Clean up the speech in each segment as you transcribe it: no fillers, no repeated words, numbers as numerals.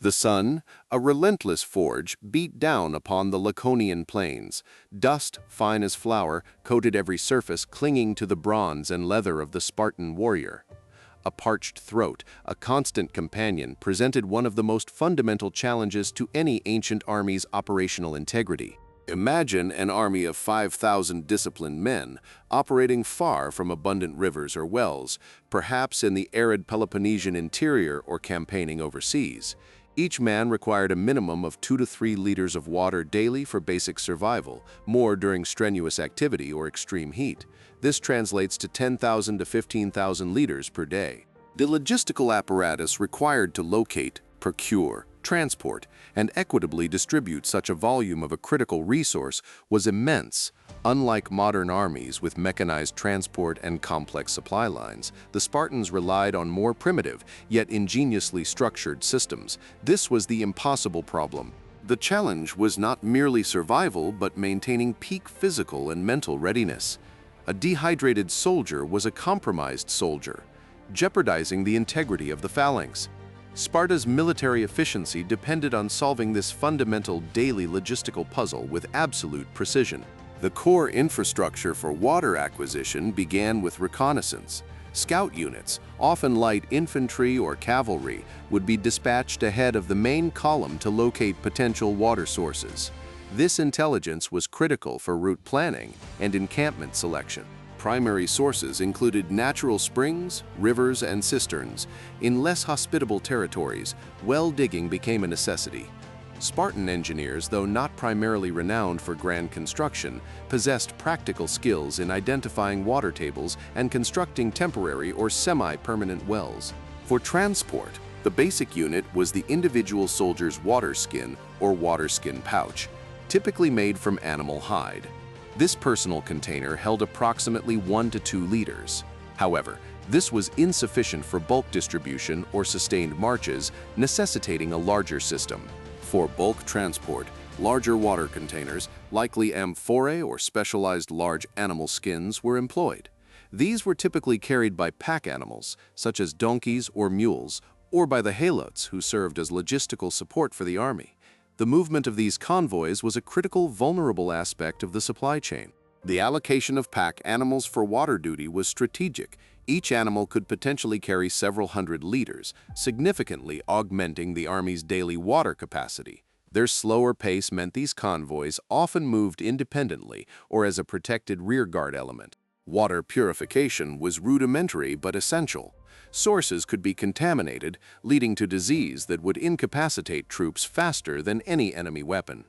The sun, a relentless forge, beat down upon the Laconian plains. Dust, fine as flour, coated every surface, clinging to the bronze and leather of the Spartan warrior. A parched throat, a constant companion, presented one of the most fundamental challenges to any ancient army's operational integrity. Imagine an army of 5,000 disciplined men, operating far from abundant rivers or wells, perhaps in the arid Peloponnesian interior or campaigning overseas. Each man required a minimum of 2 to 3 liters of water daily for basic survival, more during strenuous activity or extreme heat. This translates to 10,000 to 15,000 liters per day. The logistical apparatus required to locate, procure, transport, and equitably distribute such a volume of a critical resource was immense. Unlike modern armies with mechanized transport and complex supply lines, the Spartans relied on more primitive, yet ingeniously structured systems. This was the impossible problem. The challenge was not merely survival, but maintaining peak physical and mental readiness. A dehydrated soldier was a compromised soldier, jeopardizing the integrity of the phalanx. Sparta's military efficiency depended on solving this fundamental daily logistical puzzle with absolute precision. The core infrastructure for water acquisition began with reconnaissance. Scout units, often light infantry or cavalry, would be dispatched ahead of the main column to locate potential water sources. This intelligence was critical for route planning and encampment selection. Primary sources included natural springs, rivers, and cisterns. In less hospitable territories, well digging became a necessity. Spartan engineers, though not primarily renowned for grand construction, possessed practical skills in identifying water tables and constructing temporary or semi-permanent wells. For transport, the basic unit was the individual soldier's waterskin or waterskin pouch, typically made from animal hide. This personal container held approximately 1 to 2 liters. However, this was insufficient for bulk distribution or sustained marches, necessitating a larger system. For bulk transport, larger water containers, likely amphorae or specialized large animal skins, were employed. These were typically carried by pack animals, such as donkeys or mules, or by the Helots, who served as logistical support for the army. The movement of these convoys was a critical, vulnerable aspect of the supply chain. The allocation of pack animals for water duty was strategic. Each animal could potentially carry several hundred liters, significantly augmenting the army's daily water capacity. Their slower pace meant these convoys often moved independently or as a protected rearguard element. Water purification was rudimentary but essential. Sources could be contaminated, leading to disease that would incapacitate troops faster than any enemy weapon.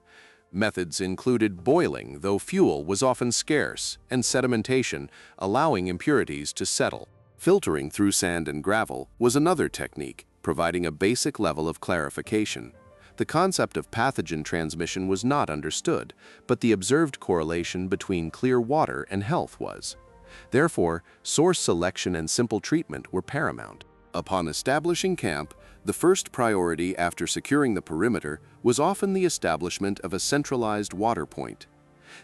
Methods included boiling, though fuel was often scarce, and sedimentation, allowing impurities to settle. Filtering through sand and gravel was another technique, providing a basic level of clarification. The concept of pathogen transmission was not understood, but the observed correlation between clear water and health was. Therefore, source selection and simple treatment were paramount. Upon establishing camp, the first priority after securing the perimeter was often the establishment of a centralized water point.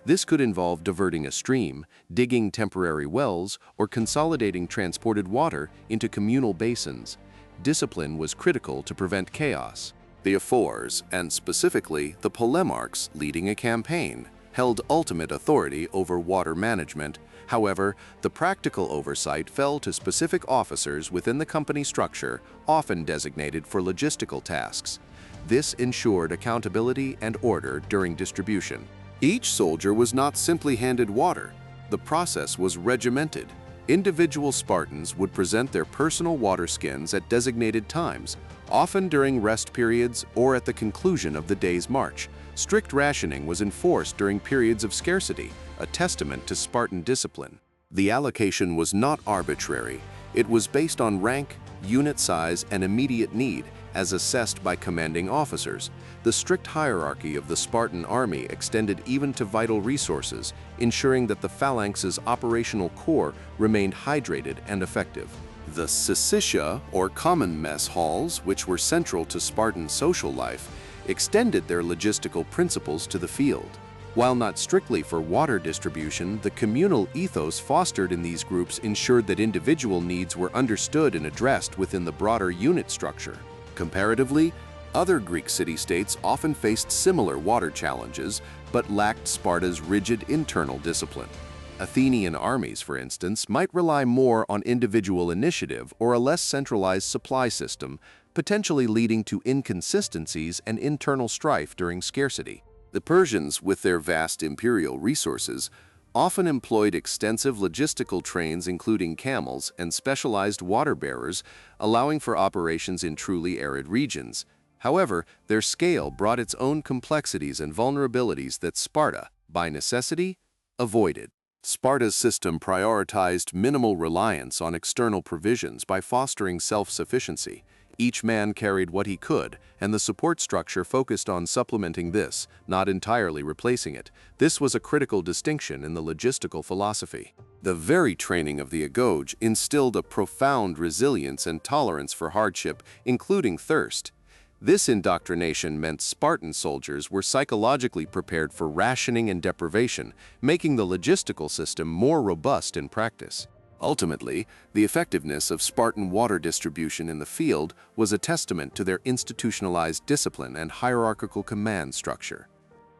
This could involve diverting a stream, digging temporary wells, or consolidating transported water into communal basins. Discipline was critical to prevent chaos. The ephors, and specifically the Polemarchs leading a campaign, held ultimate authority over water management. However, the practical oversight fell to specific officers within the company structure, often designated for logistical tasks. This ensured accountability and order during distribution. Each soldier was not simply handed water. The process was regimented. Individual Spartans would present their personal waterskins at designated times, often during rest periods or at the conclusion of the day's march. Strict rationing was enforced during periods of scarcity, a testament to Spartan discipline. The allocation was not arbitrary. It was based on rank, unit size, and immediate need, as assessed by commanding officers. The strict hierarchy of the Spartan army extended even to vital resources, ensuring that the phalanx's operational core remained hydrated and effective. The syssitia, or common mess halls, which were central to Spartan social life, extended their logistical principles to the field. While not strictly for water distribution, the communal ethos fostered in these groups ensured that individual needs were understood and addressed within the broader unit structure. Comparatively, Other Greek city-states often faced similar water challenges, but lacked Sparta's rigid internal discipline. Athenian armies, for instance, might rely more on individual initiative or a less centralized supply system, potentially leading to inconsistencies and internal strife during scarcity. The Persians, with their vast imperial resources, often employed extensive logistical trains including camels and specialized water bearers, allowing for operations in truly arid regions. However, their scale brought its own complexities and vulnerabilities that Sparta, by necessity, avoided. Sparta's system prioritized minimal reliance on external provisions by fostering self-sufficiency. Each man carried what he could, and the support structure focused on supplementing this, not entirely replacing it. This was a critical distinction in the logistical philosophy. The very training of the Agoge instilled a profound resilience and tolerance for hardship, including thirst. This indoctrination meant Spartan soldiers were psychologically prepared for rationing and deprivation, making the logistical system more robust in practice. Ultimately, the effectiveness of Spartan water distribution in the field was a testament to their institutionalized discipline and hierarchical command structure.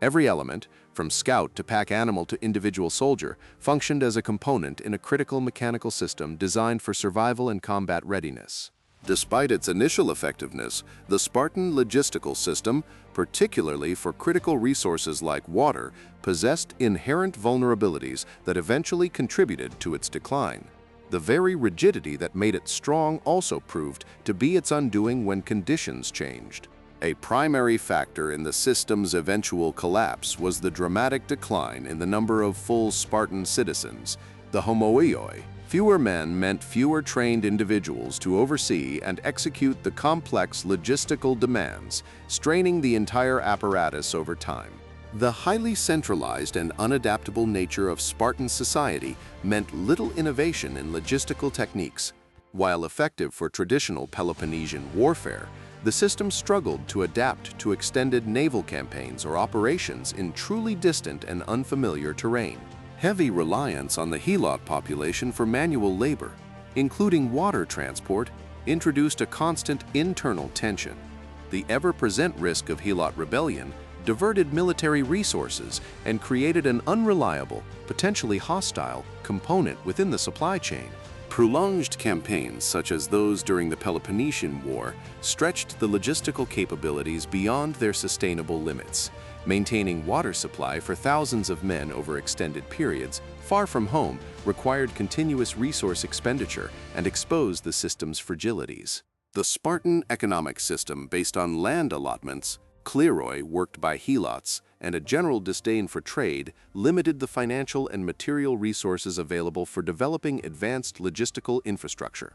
Every element, from scout to pack animal to individual soldier, functioned as a component in a critical mechanical system designed for survival and combat readiness. Despite its initial effectiveness, the Spartan logistical system, particularly for critical resources like water, possessed inherent vulnerabilities that eventually contributed to its decline. The very rigidity that made it strong also proved to be its undoing when conditions changed. A primary factor in the system's eventual collapse was the dramatic decline in the number of full Spartan citizens, the homoioi. Fewer men meant fewer trained individuals to oversee and execute the complex logistical demands, straining the entire apparatus over time. The highly centralized and unadaptable nature of Spartan society meant little innovation in logistical techniques. While effective for traditional Peloponnesian warfare, the system struggled to adapt to extended naval campaigns or operations in truly distant and unfamiliar terrain. Heavy reliance on the Helot population for manual labor, including water transport, introduced a constant internal tension. The ever-present risk of Helot rebellion diverted military resources and created an unreliable, potentially hostile, component within the supply chain. Prolonged campaigns such as those during the Peloponnesian War stretched the logistical capabilities beyond their sustainable limits. Maintaining water supply for thousands of men over extended periods, far from home, required continuous resource expenditure and exposed the system's fragilities. The Spartan economic system based on land allotments, kleroi worked by Helots, and a general disdain for trade limited the financial and material resources available for developing advanced logistical infrastructure.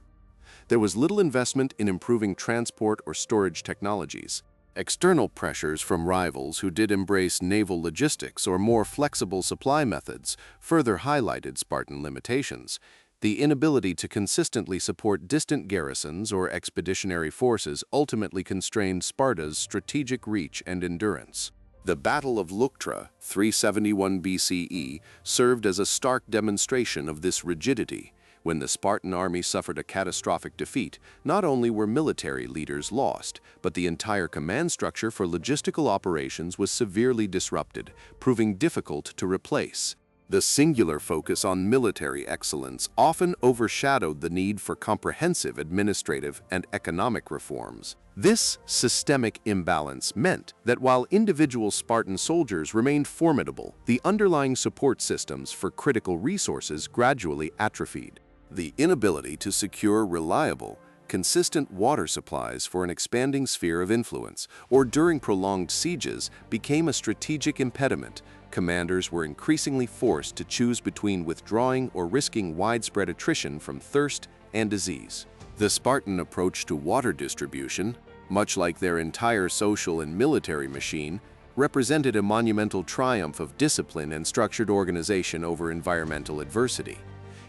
There was little investment in improving transport or storage technologies. External pressures from rivals who did embrace naval logistics or more flexible supply methods further highlighted Spartan limitations. The inability to consistently support distant garrisons or expeditionary forces ultimately constrained Sparta's strategic reach and endurance. The Battle of Leuctra, 371 BCE, served as a stark demonstration of this rigidity. When the Spartan army suffered a catastrophic defeat, not only were military leaders lost, but the entire command structure for logistical operations was severely disrupted, proving difficult to replace. The singular focus on military excellence often overshadowed the need for comprehensive administrative and economic reforms. This systemic imbalance meant that while individual Spartan soldiers remained formidable, the underlying support systems for critical resources gradually atrophied. The inability to secure reliable, consistent water supplies for an expanding sphere of influence, or during prolonged sieges, became a strategic impediment. Commanders were increasingly forced to choose between withdrawing or risking widespread attrition from thirst and disease. The Spartan approach to water distribution, much like their entire social and military machine, represented a monumental triumph of discipline and structured organization over environmental adversity.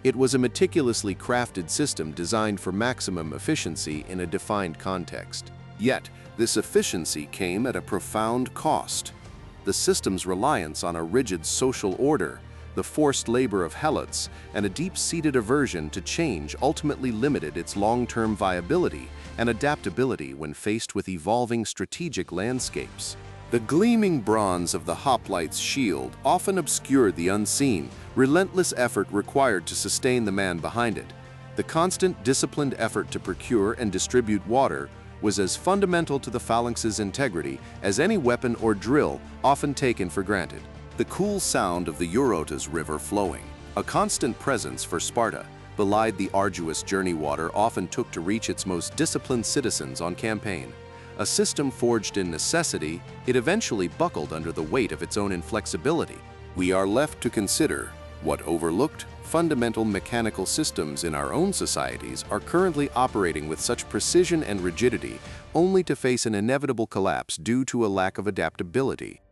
It was a meticulously crafted system designed for maximum efficiency in a defined context. Yet, this efficiency came at a profound cost. The system's reliance on a rigid social order, the forced labor of Helots, and a deep-seated aversion to change ultimately limited its long-term viability and adaptability when faced with evolving strategic landscapes. The gleaming bronze of the Hoplites' shield often obscured the unseen, relentless effort required to sustain the man behind it. The constant, disciplined effort to procure and distribute water was as fundamental to the Phalanx's integrity as any weapon or drill often taken for granted. The cool sound of the Eurotas River flowing, a constant presence for Sparta, belied the arduous journey water often took to reach its most disciplined citizens on campaign. A system forged in necessity, it eventually buckled under the weight of its own inflexibility. We are left to consider what overlooked, fundamental mechanical systems in our own societies are currently operating with such precision and rigidity only to face an inevitable collapse due to a lack of adaptability.